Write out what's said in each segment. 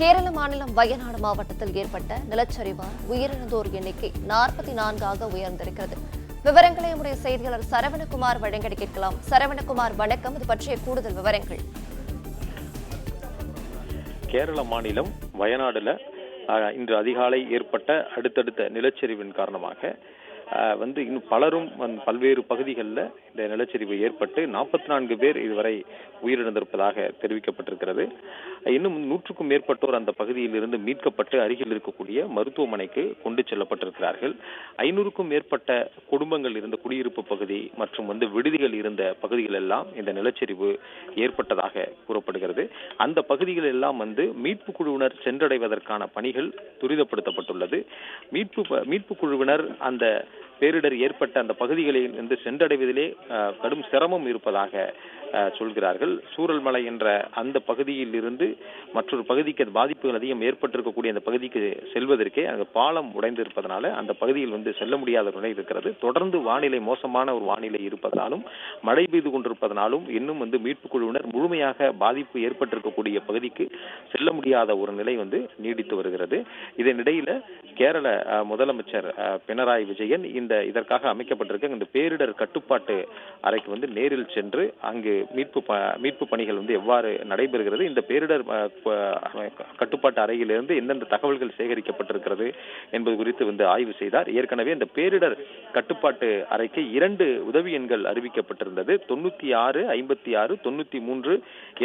கேரள மாநிலம் வயநாடு மாவட்டத்தில் ஏற்பட்ட நிலச்சரிவால் உயிரிழந்தோர் எண்ணிக்கை 44ஆக உயர்ந்திருக்கிறது. விவரங்களை நம்முடைய செய்தியாளர் சரவணகுமார் வழங்க கேட்கலாம். சரவணகுமார், வணக்கம். இது பற்றிய கூடுதல் விவரங்கள். கேரள மாநிலம் வயநாடுல இன்று அதிகாலை ஏற்பட்ட அடுத்தடுத்த நிலச்சரிவின் காரணமாக இன்னும் பலரும் பல்வேறு பகுதிகளில் இந்த நிலச்சரிவு ஏற்பட்டு 44 பேர் இதுவரை உயிரிழந்திருப்பதாக தெரிவிக்கப்பட்டிருக்கிறது. இன்னும் 100க்கும் மேற்பட்டோர் அந்த பகுதியில் இருந்து மீட்கப்பட்டு அருகில் இருக்கக்கூடிய மருத்துவமனைக்கு கொண்டு செல்லப்பட்டிருக்கிறார்கள். 500க்கும் மேற்பட்ட குடும்பங்கள் இருந்த குடியிருப்பு பகுதி மற்றும் விடுதிகள் இருந்த பகுதிகள் எல்லாம் இந்த நிலச்சரிவு ஏற்பட்டதாக கூறப்படுகிறது. அந்த பகுதிகள் எல்லாம் மீட்பு குழுவினர் சென்றடைவதற்கான பணிகள் துரிதப்படுத்தப்பட்டுள்ளது. மீட்பு குழுவினர் அந்த பேரிடர் ஏற்பட்ட அந்த பகுதிகளில் சென்றடைவதிலே கடும் சிரமம் இருப்பதாக சொல்கிறார்கள். சூரல்மலை என்ற அந்த பகுதியில் இருந்து மற்றொரு பகுதிக்கு பாதிப்புகள் அதிகம் ஏற்பட்டிருக்கக்கூடிய அந்த பகுதிக்கு செல்வதற்கே அந்த பாலம் உடைந்திருப்பதனால அந்த பகுதியில் செல்ல முடியாத நிலை இருக்கிறது. தொடர்ந்து வானிலை மோசமான ஒரு வானிலை இருப்பதனாலும் மழை பெய்து கொண்டிருப்பதனாலும் இன்னும் மீட்பு குழுவினர் முழுமையாக பாதிப்பு ஏற்பட்டிருக்கக்கூடிய பகுதிக்கு செல்ல முடியாத ஒரு நிலை நீடித்து வருகிறது. இதனிடையில கேரள முதலமைச்சர் பினராயி விஜயன் இதற்காக அமைக்கப்பட்டிருக்க இந்த பேரிடர் கட்டுப்பாட்டு அறைக்கு நேரில் சென்று அங்கு மீட்பு பணிகள் எவ்வாறு நடைபெறுகிறது, இந்த பேரிடர் கட்டுப்பாட்டு அறையிலிருந்து எந்தெந்த தகவல்கள் சேகரிக்கப்பட்டிருக்கிறது என்பது குறித்து ஆய்வு செய்தார். ஏற்கனவே இந்த பேரிடர் கட்டுப்பாட்டு அறைக்கு 2 உதவி எண்கள் அறிவிக்கப்பட்டிருந்தது. 96 56 93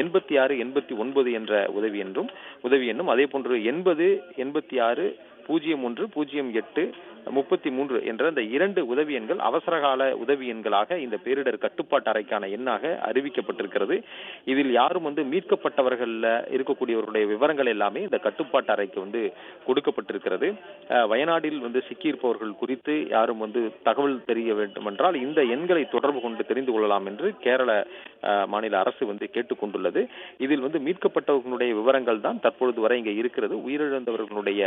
86 89 என்ற உதவி எண்ணும் அதே போன்று 80 86 01 08 33 என்ற இந்த 2 உதவி எண்கள் அவசரகால உதவி எண்களாக இந்த பேரிடர் கட்டுப்பாட்டு அறைக்கான எண்ணாக அறிவிக்கப்பட்டிருக்கிறது. இதில் யாரும் மீட்கப்பட்டவர்கள் இருக்கக்கூடியவருடைய விவரங்கள் எல்லாமே இந்த கட்டுப்பாட்டு அறைக்கு கொடுக்கப்பட்டிருக்கிறது. வயநாட்டில் சிக்கியிருப்பவர்கள் குறித்து யாரும் தகவல் தெரிய வேண்டும் என்றால் இந்த எண்களை தொடர்பு கொண்டு தெரிந்து கொள்ளலாம் என்று கேரள மாநில அரசு கேட்டுக்கொண்டுள்ளது. இதில் மீட்கப்பட்டவர்களுடைய விவரங்கள் தான் தற்பொழுது வரை இங்கே இருக்கிறது. உயிரிழந்தவர்களுடைய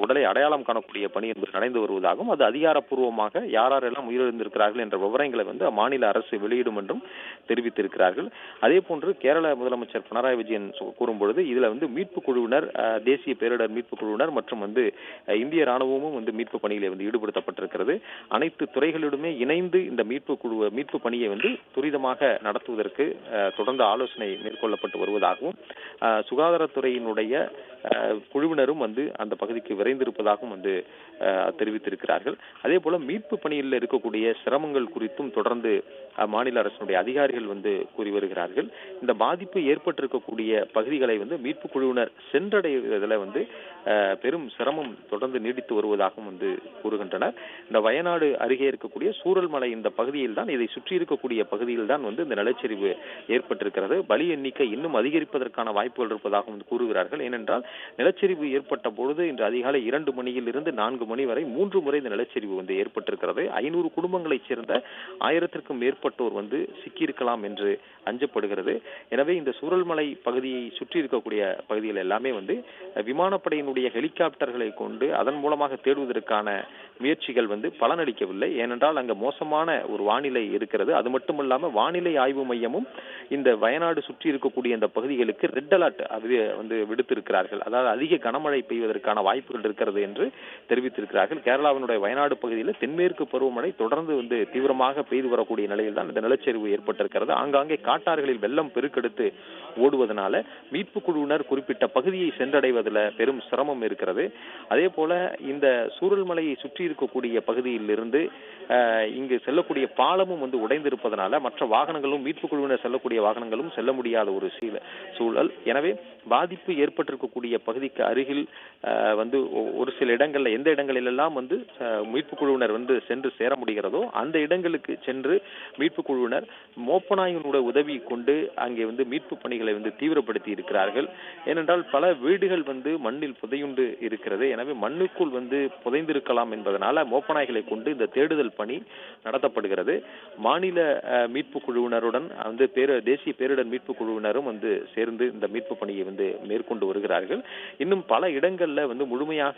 உடலை அடையாளம் காணக்கூடிய பணி என்பது நடந்து வருவதாகவும் அது அதிகாரப்பூர்வமாக யாரெல்லாம் உயிரிழந்திருக்கிறார்கள் என்ற விவரங்களை மாநில அரசு வெளியிடும் என்றும் தெரிவித்திருக்கிறார்கள். அதே போன்று கேரள முதலமைச்சர் பினராயி விஜயன் கூறும்பொழுது இதுல மீட்பு குழுவினர், தேசிய பேரிடர் மீட்பு குழுவினர் மற்றும் இந்திய ராணுவமும் மீட்பு பணியில் ஈடுபடுத்தப்பட்டிருக்கிறது. அனைத்து துறைகளிலுமே இணைந்து இந்த மீட்பு பணியை துரிதமாக நடத்துவதற்கு தொடர்ந்து ஆலோசனை மேற்கொள்ளப்பட்டு வருவதாகவும் சுகாதாரத்துறையினுடைய குழுவினரும் அந்த பகுதிக்கு விரைந்திருப்பதாகவும் தெரிவித்திருக்கிறார்கள். அதே போல மீட்பு பணியில் இருக்கக்கூடிய சிரமங்கள் குறித்தும் தொடர்ந்து மாநில அரசினுடைய அதிகாரிகள் கூறி வருகிறார்கள். இந்த பாதிப்பு ஏற்பட்டிருக்கக்கூடிய பகுதிகளை மீட்பு குழுவினர் சென்றடைவதில் பெரும் சிரமம் தொடர்ந்து நீடித்து வருவதாகவும் கூறுகின்றனர். இந்த வயநாடு அருகே இருக்கக்கூடிய சூரல்மலை இந்த பகுதியில் தான், இதை சுற்றி இருக்கக்கூடிய பகுதியில் தான் இந்த நிலச்சரிவு ஏற்பட்டிருக்கிறது. பலி எண்ணிக்கை இன்னும் அதிகரிப்பதற்கான வாய்ப்புகள் இருப்பதாகவும் கூறுகிறார்கள். ஏனென்றால் நிலச்சரிவு ஏற்பட்ட பொழுது இன்று அதிகாலை 2 மணியில் இருந்து 4 மணி வரை 3 முறை இந்த நிலச்சரிவு ஏற்பட்டிருக்கிறது. 500 குடும்பங்களைச் சேர்ந்த 1000த்திற்கும் மேற்பட்டோர் சிக்கியிருக்கலாம் என்று அஞ்சப்படுகிறது. எனவே இந்த சூரல்மலை பகுதியை சுற்றி இருக்கக்கூடிய பகுதிகள் எல்லாமே விமானப்படையினுடைய ஹெலிகாப்டர்களை கொண்டு அதன் மூலமாக தேடுவதற்கான முயற்சிகள் பலனளிக்கவில்லை. ஏனென்றால் அங்க மோசமான ஒரு வானிலை இருக்கிறது. அது மட்டுமல்லாம வானிலை ஆய்வு மையமும் இந்த வயநாடு சுற்றி இருக்கக்கூடிய இந்த பகுதிகளுக்கு ரெட் அலர்ட் விடுத்திருக்கிறார்கள். அதாவது அதிக கனமழை பெய்வதற்கான வாய்ப்புகள் இருக்கிறது என்று தெரிவித்திருக்கிறார்கள். கேரளாவினுடைய வயநாடு பகுதியில் தென்மேற்கு பருவமழை தொடர்ந்து தீவிரமாக பெய்து வரக்கூடிய நிலையில் தான் இந்த நிலச்சரிவு ஏற்பட்டிருக்கிறது. ஆங்காங்கே காட்டாறுகளில் வெள்ளம் பெருக்கெடுத்து ஓடுவதனால மீட்பு குழுவினர் குறிப்பிட்ட பகுதியை சென்றடைவதில் பெரும் சிரமம் இருக்கிறது. அதே போல இந்த சூரல்மலையை சுற்றி இருக்கக்கூடிய பகுதியில் இருந்து இங்கு செல்லக்கூடிய பாலமும் உடைந்திருப்பதனால மற்ற வாகனங்களும் மீட்பு குழுவினர் செல்லக்கூடிய வாகனங்களும் செல்ல முடியாத ஒரு சூழல். எனவே பாதிப்பு ஏற்பட்டிருக்கக்கூடிய பகுதிக்கு அருகில் ஒரு சில இடங்கள்ல எந்த இடங்களிலெல்லாம் மீட்பு குழுவினர் சென்று சேர முடிகிறதோ அந்த இடங்களுக்கு சென்று மீட்பு குழுவினர் மோப்பநாயினுடைய உதவி கொண்டு அங்கே மீட்பு பணிகளை தீவிரப்படுத்தி இருக்கிறார்கள். ஏனென்றால் பல வீடுகள் மண்ணில் புதையுண்டு இருக்கிறது. எனவே மண்ணுக்குள் புதைந்திருக்கலாம் என்பதனால மோப்பநாய்களை கொண்டு இந்த தேடுதல் பணி நடத்தப்படுகிறது. மாநில மீட்பு குழுவினருடன் தேசிய பேரிடர் மீட்பு குழுவினரும் சேர்ந்து இந்த மீட்பு பணியை மேற்கொண்டு வருகிறார்கள். இன்னும் பல பல இடங்கள்ல முழுமையாக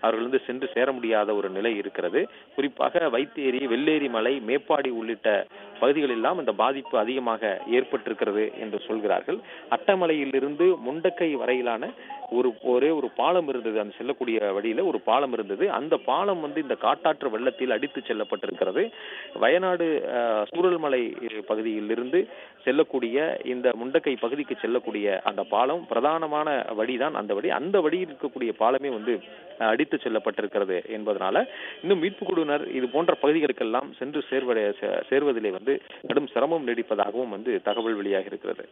அவர்கள் சென்று சேர முடியாத ஒரு நிலை இருக்கிறது. குறிப்பாக வைத்தேரி, வெள்ளேரி மலை, மேப்பாடி உள்ளிட்ட பகுதிகள் எல்லாம் இந்த பாதிப்பு அதிகமாக ஏற்பட்டிருக்கிறது என்று சொல்கிறார்கள். அட்டமலையிலிருந்து முண்டக்கை வரையிலான ஒரே ஒரு பாலம் இருந்தது. அந்த செல்லக்கூடிய வழியில ஒரு பாலம் இருந்தது. அந்த பாலம் இந்த காட்டாற்று வெள்ளத்தில் அடித்து செல்லப்பட்டிருக்கிறது. வயநாடு சூரல்மலை பகுதியிலிருந்து செல்லக்கூடிய இந்த முண்டக்கை பகுதிக்கு செல்லக்கூடிய அந்த பாலம் பிரதானமான வழிதான். அந்த வழியில் இருக்கக்கூடிய பாலமே அடித்து செல்லப்பட்டிருக்கிறது என்பதனால இன்னும் மீட்பு குழுவினர் இது போன்ற பகுதிகளுக்கெல்லாம் சென்று சேர்வதிலே கடும் சிரமம் நீடிப்பதாகவும் தகவல் வெளியாக இருக்கிறது.